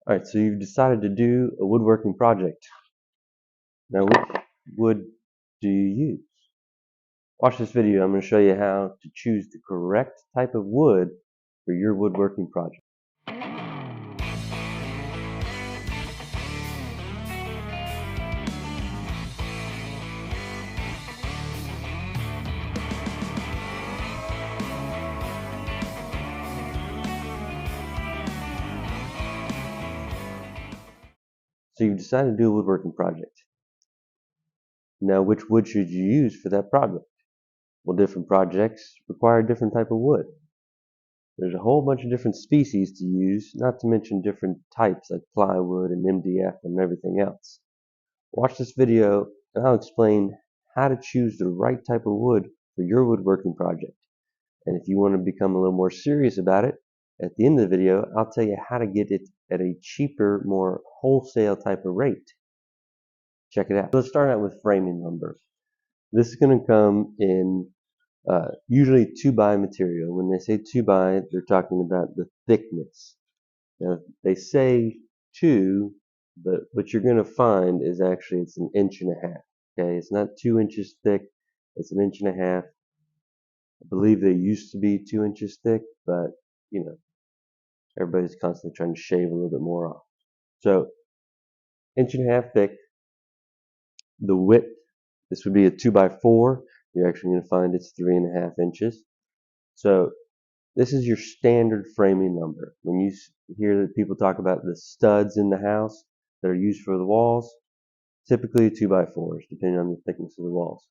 Alright, so you've decided to do a woodworking project. Now, which wood do you use? Watch this video. I'm going to show you how to choose the correct type of wood for your woodworking project. So you've decided to do a woodworking project. Now, which wood should you use for that project? Well, different projects require a different type of wood. There's a whole bunch of different species to use, not to mention different types like plywood and MDF and everything else. Watch this video and I'll explain how to choose the right type of wood for your woodworking project. And if you want to become a little more serious about it, at the end of the video, I'll tell you how to get it at a cheaper, more wholesale type of rate. Check it out. Let's start out with framing lumber. This is going to come in usually 2x material. When they say 2x, they're talking about the thickness. Now, they say 2, but what you're going to find is actually it's 1.5 inches. Okay, it's not 2 inches thick, it's 1.5 inches. I believe they used to be 2 inches thick, but you know, everybody's constantly trying to shave a little bit more off. So 1.5 inches thick. The width, this would be a 2x4. You're actually going to find it's 3.5 inches. So this is your standard framing lumber. When you hear that people talk about the studs in the house that are used for the walls, typically 2x4s, depending on the thickness of the walls.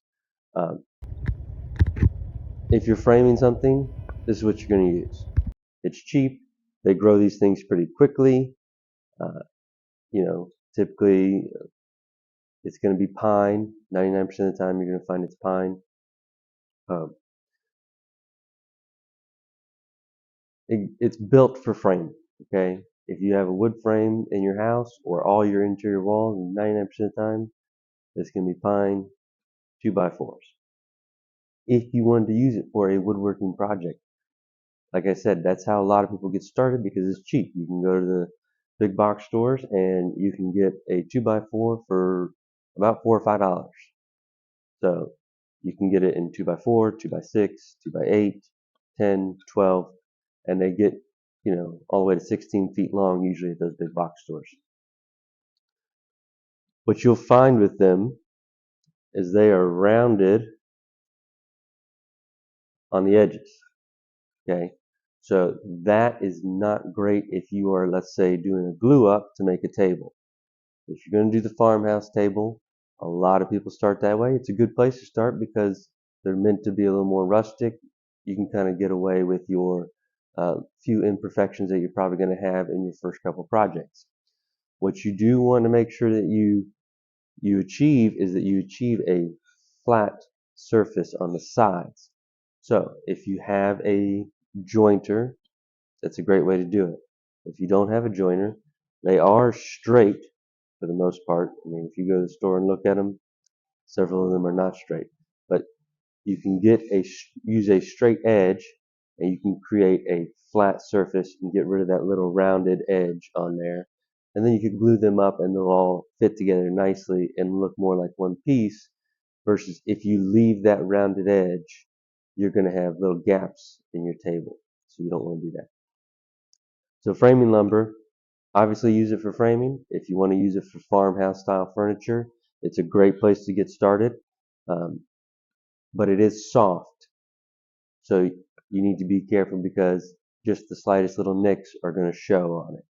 If you're framing something, this is what you're going to use. It's cheap. They grow these things pretty quickly. Typically it's going to be pine. 99% of the time you're going to find it's pine. It's built for framing. Okay, if you have a wood frame in your house or all your interior walls, 99% of the time it's going to be pine 2x4s. If you wanted to use it for a woodworking project, like I said, that's how a lot of people get started because it's cheap. You can go to the big box stores and you can get a 2x4 for about $4 or $5. So you can get it in 2x4, 2x6, 2x8, 10, 12, and they get, all the way to 16 feet long usually at those big box stores. What you'll find with them is they are rounded on the edges. Okay, so that is not great if you are, let's say, doing a glue up to make a table. If you're going to do the farmhouse table, a lot of people start that way. It's a good place to start because they're meant to be a little more rustic. You can kind of get away with your few imperfections that you're probably going to have in your first couple projects. What you do want to make sure that you achieve is that you achieve a flat surface on the sides. So if you have a jointer, that's a great way to do it. If you don't have a jointer, they are straight for the most part. I mean, if you go to the store and look at them, several of them are not straight. But you can use a straight edge and you can create a flat surface and get rid of that little rounded edge on there. And then you can glue them up and they'll all fit together nicely and look more like one piece, versus if you leave that rounded edge, you're going to have little gaps in your table. So you don't want to do that. So framing lumber, obviously use it for framing. If you want to use it for farmhouse style furniture, it's a great place to get started. But it is soft. So you need to be careful because just the slightest little nicks are going to show on it.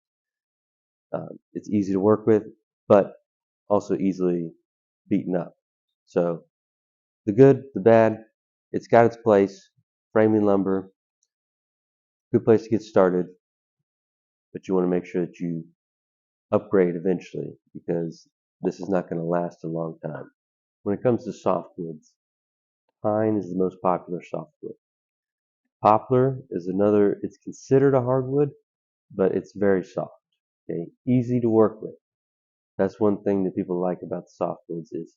It's easy to work with, but also easily beaten up. So the good, the bad, it's got its place. Framing lumber, good place to get started, but you want to make sure that you upgrade eventually because this is not going to last a long time. When it comes to softwoods, pine is the most popular softwood. Poplar is another, it's considered a hardwood, but it's very soft. Okay, easy to work with. That's one thing that people like about the softwoods is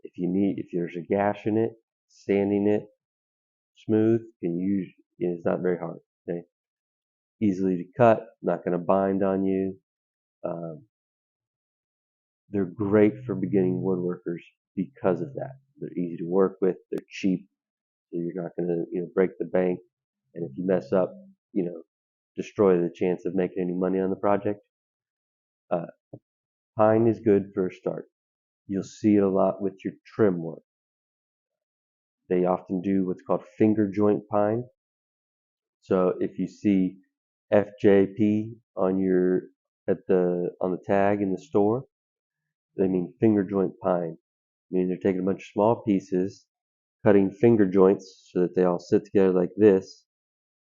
if there's a gash in it, sanding it smooth, it's not very hard. Okay, easily to cut, not going to bind on you. Um, they're great for beginning woodworkers because of that. They're easy to work with. They're cheap, so you're not going to break the bank. And if you mess up, you know, destroy the chance of making any money on the project. Uh, Pine is good for a start. You'll see it a lot with your trim work. They often do what's called finger joint pine. So if you see FJP on your on the tag in the store, they mean finger joint pine. Meaning they're taking a bunch of small pieces, cutting finger joints so that they all sit together like this,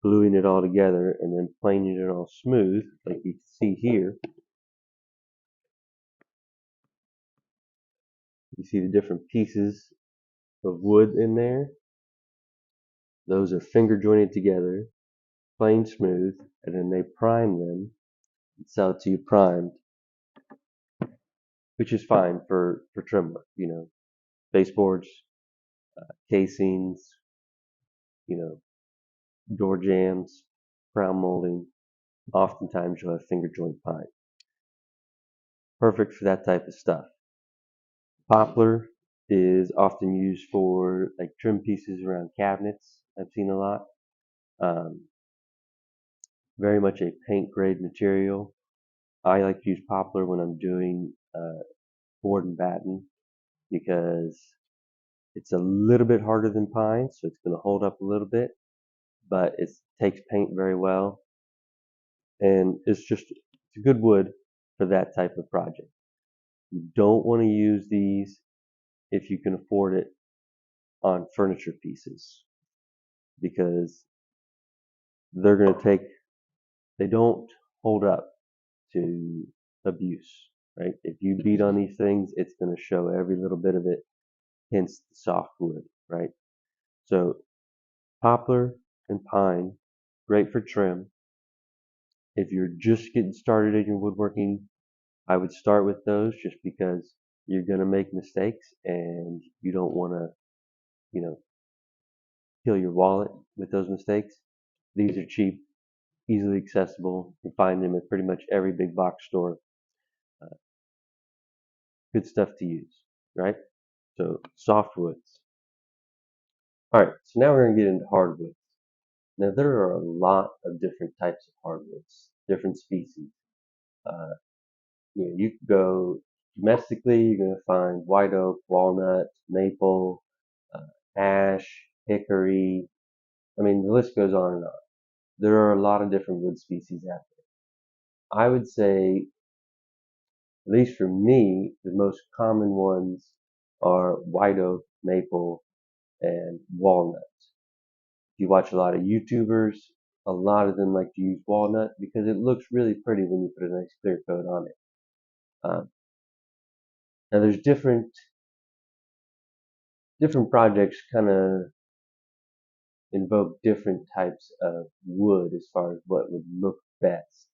gluing it all together, and then planing it all smooth, like you can see here. You see the different pieces of wood in there. Those are finger jointed together, planed smooth, and then they prime them and sell it to you primed, which is fine for trim work. Baseboards, casings, you know, door jambs, crown molding. Oftentimes you'll have finger joint pine. Perfect for that type of stuff. Poplar is often used for like trim pieces around cabinets. I've seen a lot. Um, Very much a paint grade material. I like to use poplar when I'm doing board and batten because it's a little bit harder than pine, so it's going to hold up a little bit, but it takes paint very well, and it's a good wood for that type of project. You don't want to use these if you can afford it on furniture pieces because they're going to they don't hold up to abuse, right? If you beat on these things, it's going to show every little bit of it, hence the soft wood, right? So poplar and pine, great for trim. If you're just getting started in your woodworking, I would start with those just because you're going to make mistakes and you don't want to, you know, kill your wallet with those mistakes. These are cheap, easily accessible. You can find them at pretty much every big box store. Uh, Good stuff to use, right? So softwoods. All right, so now we're going to get into hardwoods. Now there are a lot of different types of hardwoods, different species. Uh, you could go domestically, you're going to find white oak, walnut, maple, ash, hickory. I mean, the list goes on and on. There are a lot of different wood species out there. I would say, at least for me, the most common ones are white oak, maple, and walnut. If you watch a lot of YouTubers, a lot of them like to use walnut because it looks really pretty when you put a nice clear coat on it. Um, Now there's different projects kind of invoke different types of wood as far as what would look best.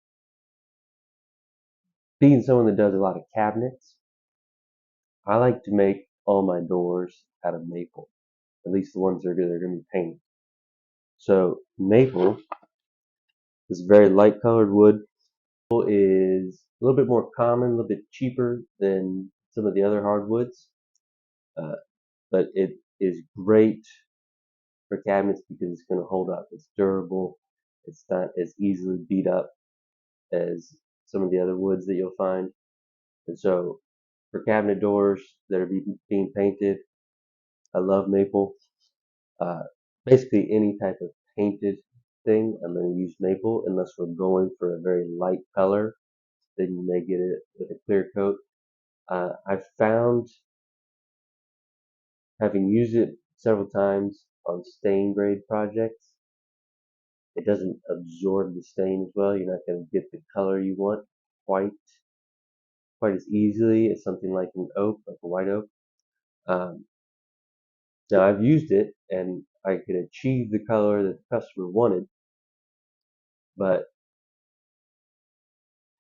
Being someone that does a lot of cabinets, I like to make all my doors out of maple, at least the ones that are going to be painted. So maple is a very light colored wood. Maple is a little bit more common, a little bit cheaper than some of the other hardwoods, uh, but it is great for cabinets because it's going to hold up. It's durable. It's not as easily beat up as some of the other woods that you'll find. And so for cabinet doors that are being painted, I love maple. Uh, Basically any type of painted thing, I'm going to use maple unless we're going for a very light color. Then you may get it with a clear coat. I've found, having used it several times on stain grade projects, it doesn't absorb the stain as well. You're not going to get the color you want quite quite as easily as something like an oak, like a white oak. Um, Now I've used it and I could achieve the color that the customer wanted, but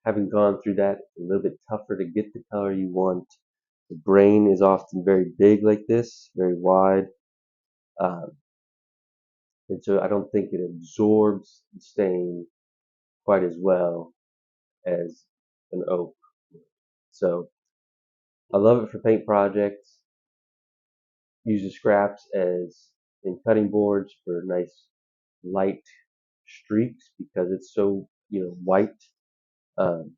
having gone through that, it's a little bit tougher to get the color you want. The grain is often very big like this, very wide, um, and so I don't think it absorbs the stain quite as well as an oak. So I love it for paint projects. Use the scraps as in cutting boards for nice light streaks because it's so white. Um,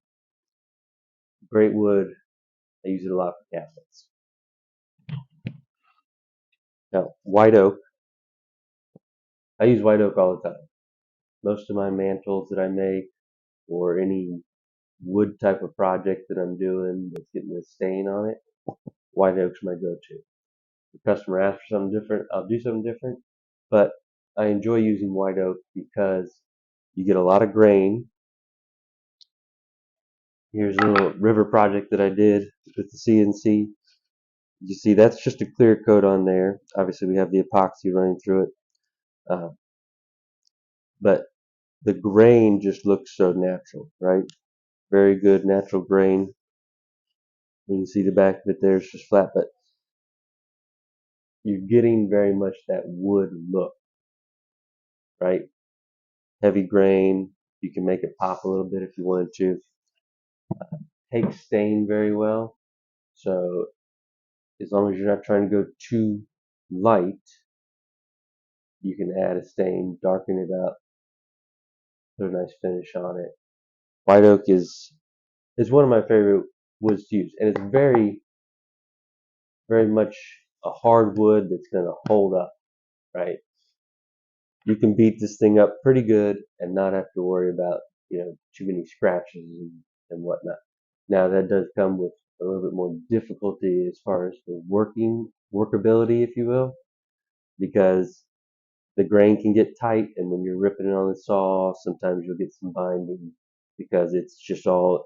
Great wood. I use it a lot for cabinets. Now white oak. I use white oak all the time. Most of my mantles that I make or any wood type of project that I'm doing that's getting a stain on it, white oak's my go-to. The customer asks for something different, I'll do something different, but I enjoy using white oak because you get a lot of grain. Here's a little river project that I did with the CNC. You see that's just a clear coat on there. Obviously we have the epoxy running through it, uh, but the grain just looks so natural, right? Very good natural grain. You can see the back of it there is just flat, but you're getting very much that wood look, right? Heavy grain. You can make it pop a little bit if you wanted to. Takes stain very well. So as long as you're not trying to go too light, you can add a stain, darken it up, put a nice finish on it. White oak is one of my favorite woods to use, and it's very much a hard wood that's going to hold up, right? You can beat this thing up pretty good and not have to worry about too many scratches and whatnot. Now that does come with a little bit more difficulty as far as the workability, if you will, because the grain can get tight, and when you're ripping it on the saw, sometimes you'll get some binding because it's just all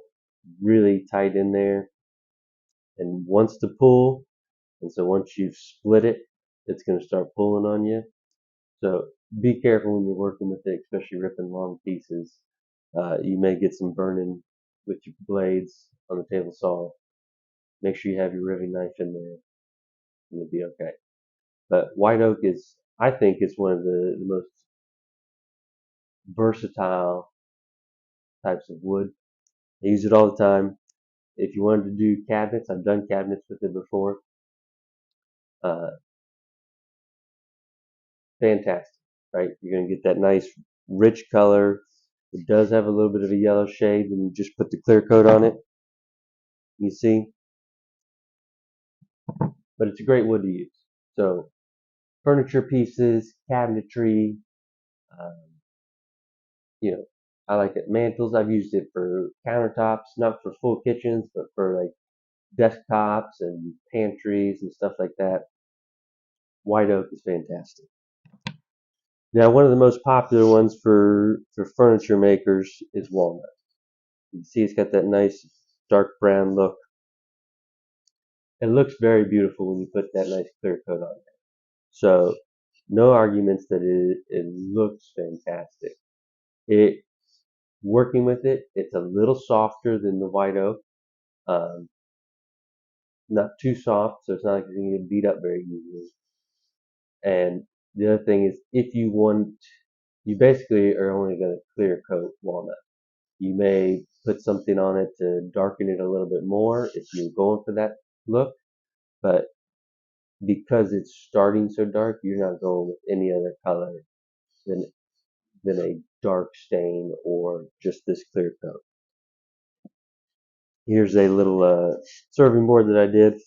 really tight in there and wants to pull. And so once you've split it, it's going to start pulling on you. So be careful when you're working with it, especially ripping long pieces. You may get some burning with your blades on the table saw. Make sure you have your riving knife in there, and you'll be okay. But white oak I think, is one of the most versatile types of wood. I use it all the time. If you wanted to do cabinets, I've done cabinets with it before. Uh, Fantastic, right? You're going to get that nice rich color. It does have a little bit of a yellow shade when you just put the clear coat on it. You see, but it's a great wood to use. So furniture pieces, cabinetry, um, you know, I like it. Mantles, I've used it for countertops, not for full kitchens, but for like desktops and pantries and stuff like that. White oak is fantastic. Now, one of the most popular ones for furniture makers is walnut. You see it's got that nice dark brown look. It looks very beautiful when you put that nice clear coat on there. So no arguments that it looks fantastic. It Working with it, it's a little softer than the white oak. Um, Not too soft, so it's not like you're gonna get beat up very easily. And the other thing is, if you want, you basically are only going to clear coat walnut. You may put something on it to darken it a little bit more if you're going for that look, but because it's starting so dark, you're not going with any other color than a dark stain or just this clear coat. Here's a little serving board that I did.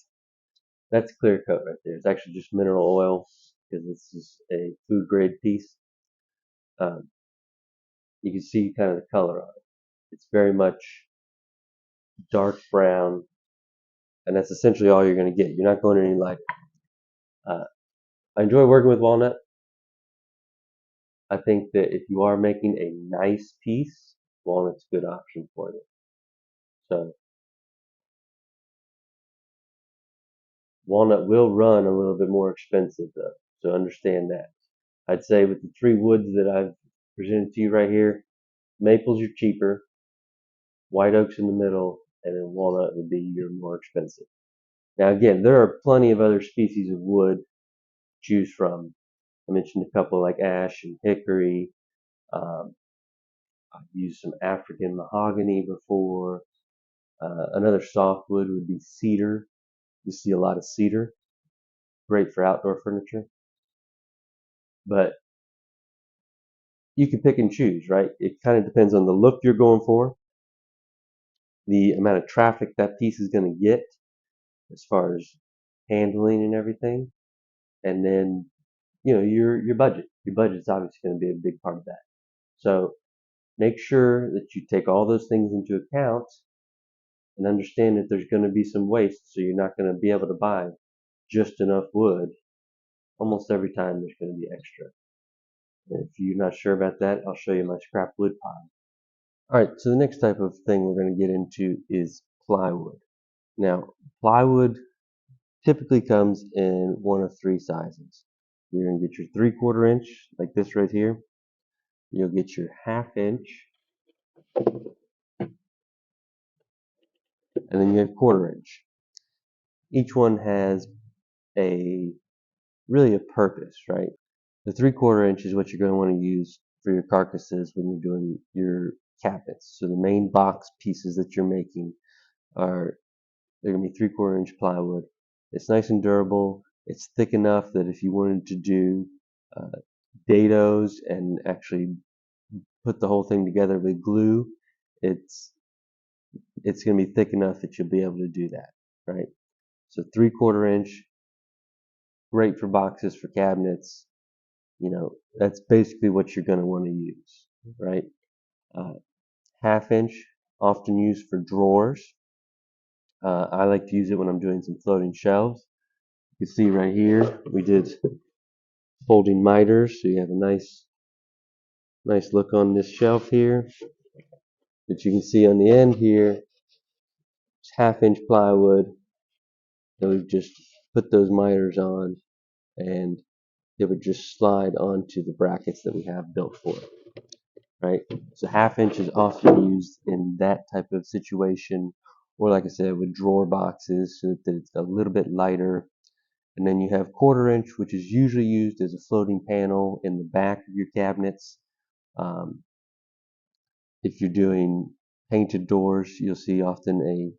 That's clear coat right there. It's actually just mineral oil because this is a food grade piece. Um, you can see kind of the color on it. It's very much dark brown, and that's essentially all you're going to get. You're not going any lighter. Uh, I enjoy working with walnut. I think that if you are making a nice piece, walnut's a good option for you. So walnut will run a little bit more expensive though, so understand that. I'd say with the three woods that I've presented to you right here, maples are cheaper, white oak's in the middle, and then walnut would be your more expensive. Now again, there are plenty of other species of wood to choose from. I mentioned a couple like ash and hickory. Um, I've used some African mahogany before. Another softwood would be cedar. You see a lot of cedar, great for outdoor furniture. But you can pick and choose, right? It kind of depends on the look you're going for, the amount of traffic that piece is going to get as far as handling and everything, and then your budget. Your budget's obviously going to be a big part of that. So make sure that you take all those things into account and understand that there's going to be some waste, so you're not going to be able to buy just enough wood. Almost every time there's going to be extra. And if you're not sure about that, I'll show you my scrap wood pile. All right, so the next type of thing we're going to get into is plywood. Now, plywood typically comes in one of three sizes. You're going to get your 3/4 inch, like this right here. You'll get your 1/2 inch, and then you have 1/4 inch. Each one has really a purpose, right? The 3/4 inch is what you're going to want to use for your carcasses when you're doing your cabinets. So the main box pieces that you're making they're going to be 3/4 inch plywood. It's nice and durable. It's thick enough that if you wanted to do dados and actually put the whole thing together with glue, it's going to be thick enough that you'll be able to do that, right? So 3/4 inch, great for boxes, for cabinets. That's basically what you're going to want to use, right? 1/2 inch, often used for drawers. I like to use it when I'm doing some floating shelves. You can see right here, we did folding miters, so you have a nice look on this shelf here. But you can see on the end here, it's 1/2 inch plywood that we've just put those miters on, and it would just slide onto the brackets that we have built for it, right? So 1/2 inch is often used in that type of situation, or like I said, with drawer boxes, so that it's a little bit lighter. And then you have 1/4 inch, which is usually used as a floating panel in the back of your cabinets. Um, if you're doing painted doors, you'll see often a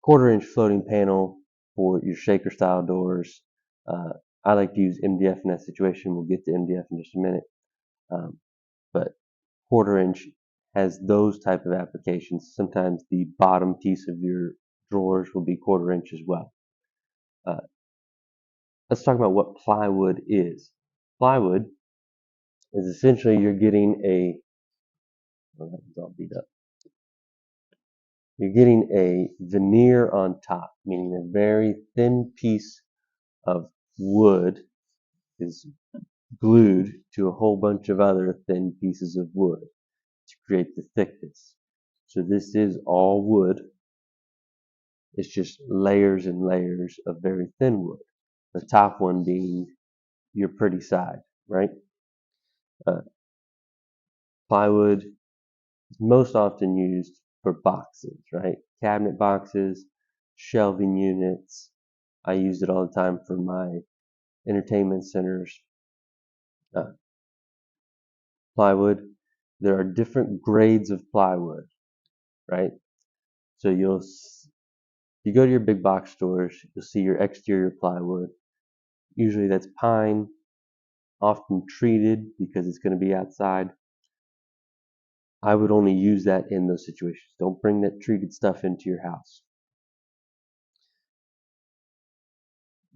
1/4 inch floating panel for your shaker style doors. Uh, I like to use MDF in that situation. We'll get to MDF in just a minute. But 1/4 inch has those type of applications. Sometimes the bottom piece of your drawers will be 1/4 inch as well. Uh, let's talk about what plywood is. Plywood is essentially you're getting oh, that was all beat up. You're getting a veneer on top, meaning a very thin piece of wood is glued to a whole bunch of other thin pieces of wood to create the thickness. So this is all wood. It's just layers and layers of very thin wood. The top one being your pretty side, right? Uh, Plywood is most often used for boxes, right? Cabinet boxes, shelving units. I use it all the time for my entertainment centers. Uh, Plywood, there are different grades of plywood, right? So you go to your big box stores, you'll see your exterior plywood. Usually that's pine, often treated because it's going to be outside. I would only use that in those situations. Don't bring that treated stuff into your house.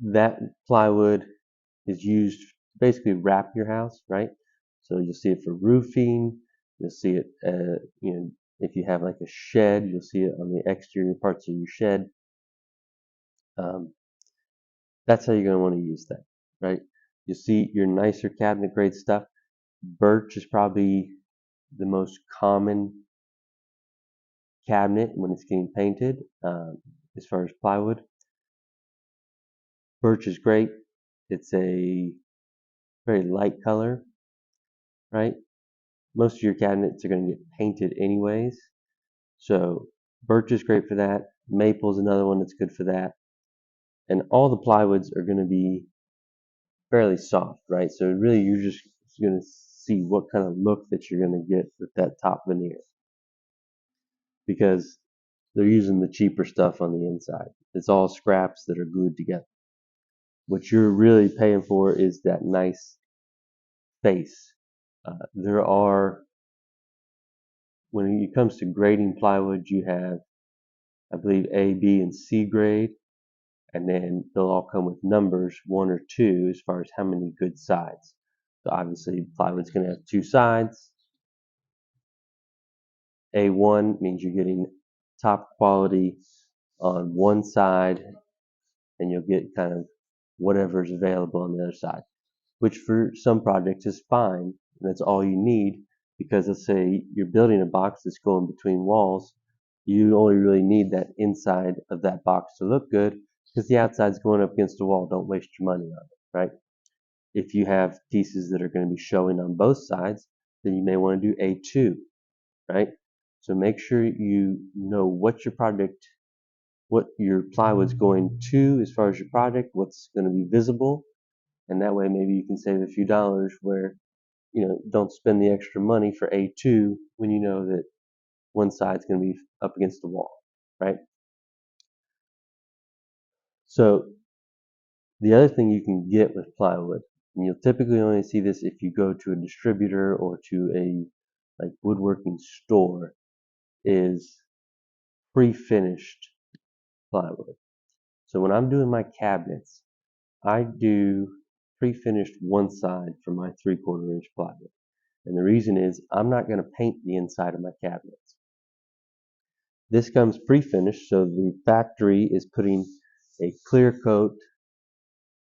That plywood is used to basically wrap your house, right? So you'll see it for roofing. You'll see it, if you have like a shed, you'll see it on the exterior parts of your shed. That's how you're going to want to use that, right? You'll see your nicer cabinet grade stuff. Birch is probably the most common cabinet when it's getting painted as far as plywood. Birch is great. It's a very light color, right? Most of your cabinets are going to get painted anyways. So birch is great for that. Maple is another one that's good for that. And all the plywoods are going to be fairly soft, right? So really you're just going to see what kind of look that you're going to get with that top veneer. Because they're using the cheaper stuff on the inside. It's all scraps that are glued together. What you're really paying for is that nice face. There are, when it comes to grading plywood, you have, I believe, A, B, and C grade, and then they'll all come with numbers, 1 or 2, as far as how many good sides. So obviously, plywood's going to have 2 sides. A1 means you're getting top quality on one side, and you'll get kind of whatever's available on the other side, which for some projects is fine. And that's all you need, because let's say you're building a box that's going between walls. You only really need that inside of that box to look good, because the outside's going up against the wall. Don't waste your money on it, right? If you have pieces that are going to be showing on both sides, then you may want to do A2, right? So make sure you know what your plywood's going to as far as your project, what's going to be visible, and that way maybe you can save a few dollars where, don't spend the extra money for A2 when you know that one side's going to be up against the wall, right? So the other thing you can get with plywood, and you'll typically only see this if you go to a distributor or to a woodworking store, is pre-finished plywood. So when I'm doing my cabinets, I do pre-finished one side for my 3/4 inch plywood. And the reason is I'm not going to paint the inside of my cabinets. This comes pre-finished, so the factory is putting a clear coat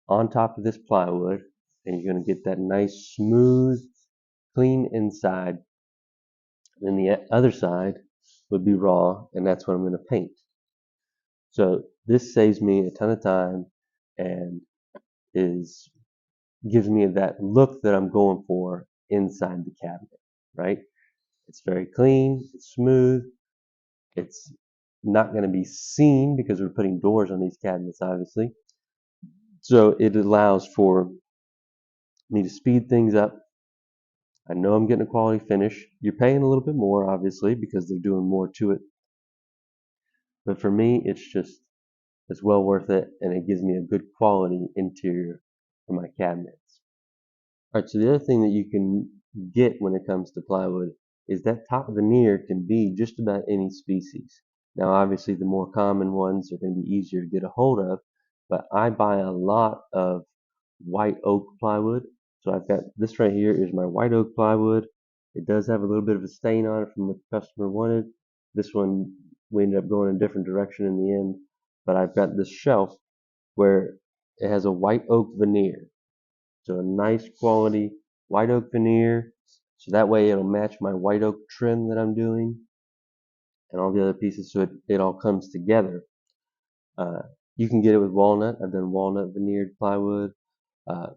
on top of this plywood, and you're going to get that nice, smooth, clean inside. And then the other side would be raw, and that's what I'm going to paint. So this saves me a ton of time and gives me that look that I'm going for inside the cabinet, right? It's very clean, it's smooth, it's not going to be seen because we're putting doors on these cabinets, obviously. So it allows for me to speed things up. I know I'm getting a quality finish. You're paying a little bit more, obviously, because they're doing more to it. But for me, it's well worth it, and it gives me a good quality interior for my cabinets. All right, so the other thing that you can get when it comes to plywood is that top veneer can be just about any species. Now, obviously, the more common ones are going to be easier to get a hold of, but I buy a lot of white oak plywood. So I've got this right here is my white oak plywood. It does have a little bit of a stain on it from what the customer wanted. This one, we ended up going a different direction in the end, but I've got this shelf where it has a white oak veneer. So a nice quality white oak veneer. So that way it'll match my white oak trim that I'm doing and all the other pieces, so it all comes together. You can get it with walnut. I've done walnut veneered plywood,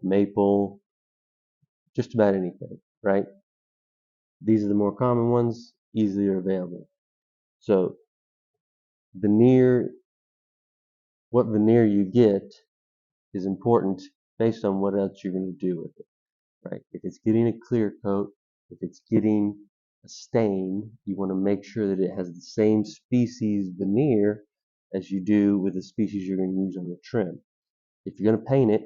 maple, just about anything, right? These are the more common ones, easily available. So veneer, what veneer you get is important based on what else you're going to do with it, right? If it's getting a clear coat, if it's getting a stain, you want to make sure that it has the same species veneer as you do with the species you're going to use on the trim. If you're going to paint it,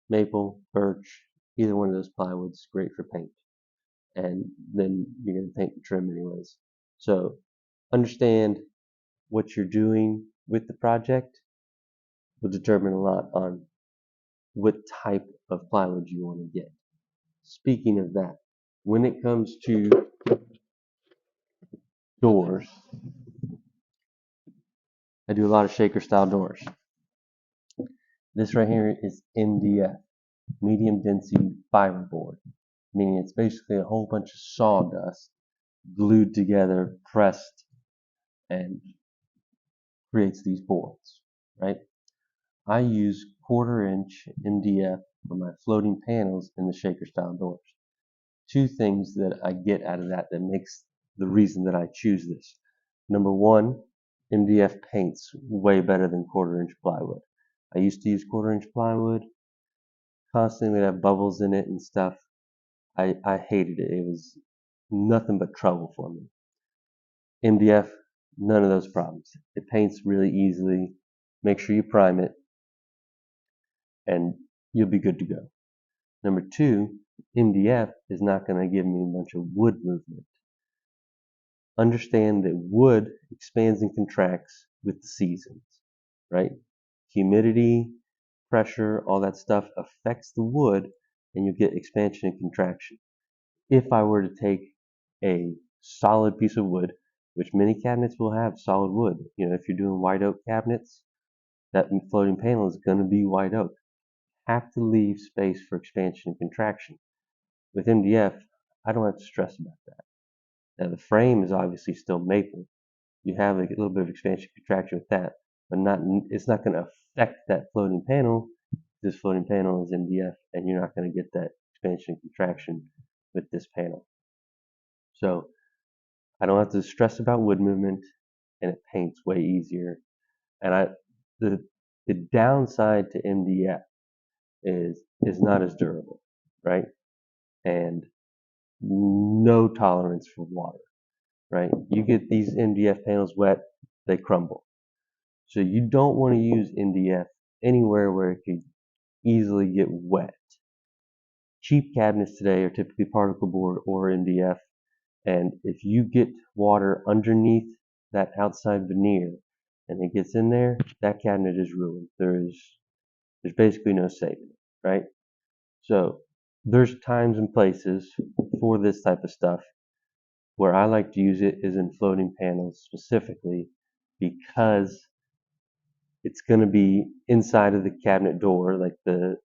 maple, birch, either one of those plywoods is great for paint. And then you're going to paint the trim anyways. So understand what you're doing with the project will determine a lot on what type of plywood you want to get. Speaking of that, when it comes to doors, I do a lot of shaker style doors. This right here is MDF, medium density fiberboard, meaning it's basically a whole bunch of sawdust glued together, pressed, and creates these boards, right? I use 1/4 inch MDF for my floating panels in the shaker style doors. Two things that I get out of that makes the reason that I choose this. Number one, MDF paints way better than 1/4 inch plywood. I used to use 1/4 inch plywood, constantly would have bubbles in it and stuff. I hated it. It was nothing but trouble for me. MDF, none of those problems. It paints really easily. Make sure you prime it, and you'll be good to go. Number two, MDF is not going to give me a bunch of wood movement. Understand that wood expands and contracts with the seasons, right? Humidity, pressure, all that stuff affects the wood, and you get expansion and contraction. If I were to take a solid piece of wood, which many cabinets will have solid wood, if you're doing white oak cabinets, that floating panel is going to be white oak. Have to leave space for expansion and contraction. With MDF, I don't have to stress about that. Now the frame is obviously still maple. You have a little bit of expansion and contraction with that, but it's not going to affect that floating panel. This floating panel is MDF, and you're not going to get that expansion and contraction with this panel. So I don't have to stress about wood movement, and it paints way easier. And the downside to MDF is not as durable, right? And no tolerance for water, right? You get these MDF panels wet, they crumble. So you don't want to use MDF anywhere where it could easily get wet. Cheap cabinets today are typically particle board or MDF, and if you get water underneath that outside veneer and it gets in there, that cabinet is ruined. There's basically no saving it, right? So there's times and places for this type of stuff. Where I like to use it is in floating panels specifically because it's going to be inside of the cabinet door, like the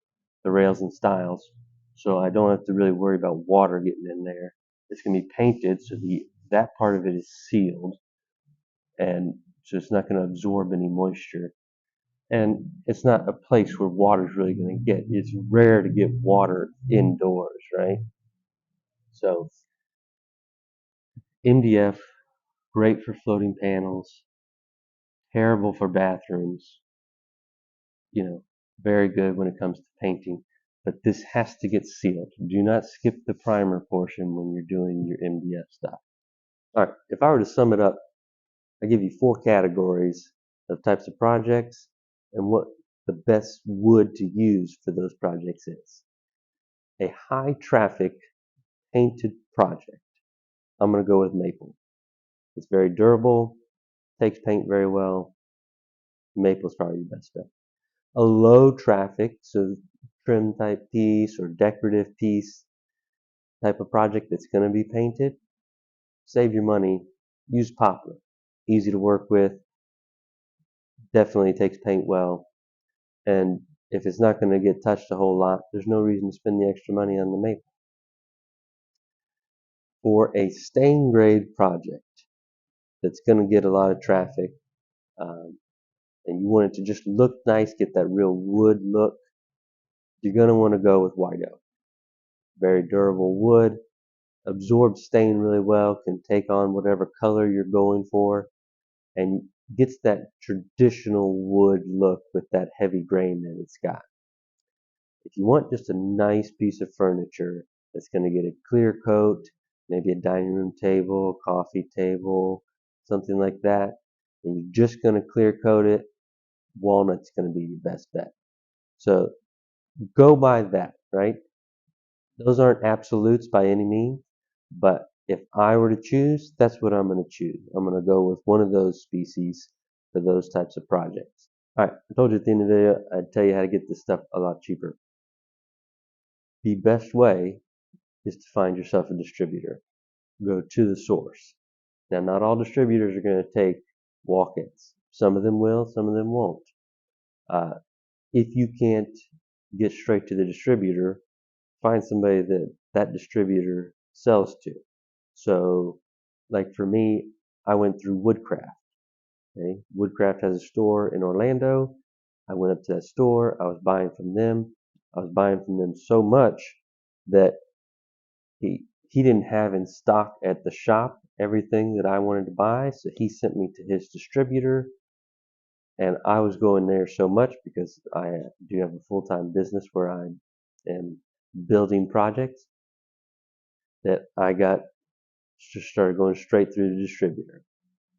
rails and stiles. So I don't have to really worry about water getting in there. It's going to be painted, so that part of it is sealed, and so it's not going to absorb any moisture. And it's not a place where water's really going to get. It's rare to get water indoors, right? So MDF, great for floating panels, terrible for bathrooms, very good when it comes to painting. But this has to get sealed. Do not skip the primer portion when you're doing your MDF stuff. All right, if I were to sum it up, I give you 4 categories of types of projects and what the best wood to use for those projects is. A high traffic painted project, I'm going to go with maple. It's very durable, takes paint very well. Maple is probably the best bet. A low traffic, so trim type piece or decorative piece type of project that's going to be painted, save your money, use Poplar. Easy to work with, definitely takes paint well, and if it's not going to get touched a whole lot, there's no reason to spend the extra money on the maple. For a stain grade project that's going to get a lot of traffic, and you want it to just look nice, get that real wood look, you're going to want to go with white oak. Very durable wood, absorbs stain really well, can take on whatever color you're going for, and gets that traditional wood look with that heavy grain that it's got. If you want just a nice piece of furniture that's going to get a clear coat, maybe a dining room table, coffee table, something like that, and you're just going to clear coat it, walnut's going to be your best bet. So go by that, right? Those aren't absolutes by any means, but if I were to choose, that's what I'm going to choose. I'm going to go with one of those species for those types of projects. All right, I told you at the end of the video, I'd tell you how to get this stuff a lot cheaper. The best way is to find yourself a distributor. Go to the source. Now, not all distributors are going to take walk-ins. Some of them will, some of them won't. If you can't get straight to the distributor, find somebody that distributor sells to. So, like for me, I went through Woodcraft. Okay? Woodcraft has a store in Orlando. I went up to that store. I was buying from them. I was buying from them so much that he didn't have in stock at the shop everything that I wanted to buy. So he sent me to his distributor. And I was going there so much because I do have a full-time business where I am building projects that I just started going straight through the distributor.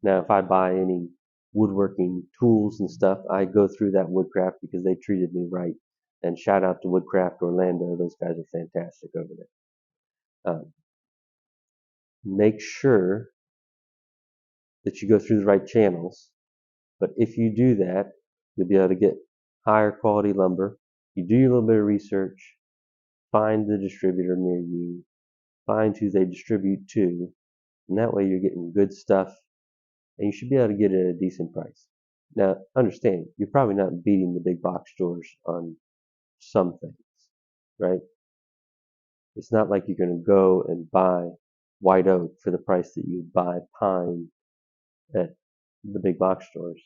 Now, if I buy any woodworking tools and stuff, I go through that Woodcraft because they treated me right. And shout out to Woodcraft Orlando; those guys are fantastic over there. Make sure that you go through the right channels. But if you do that, you'll be able to get higher quality lumber. You do your little bit of research, find the distributor near you, find who they distribute to, and that way you're getting good stuff, and you should be able to get it at a decent price. Now, understand, you're probably not beating the big box stores on some things, right? It's not like you're going to go and buy white oak for the price that you buy pine at the big box stores,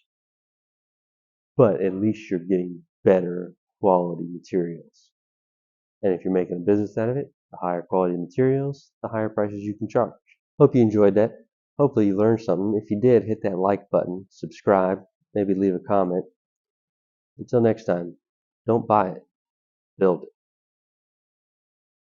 but at least you're getting better quality materials. And if you're making a business out of it, the higher quality materials, the higher prices you can charge. Hope you enjoyed that. Hopefully you learned something. If you did, hit that like button, subscribe, maybe leave a comment. Until next time, don't buy it, build it.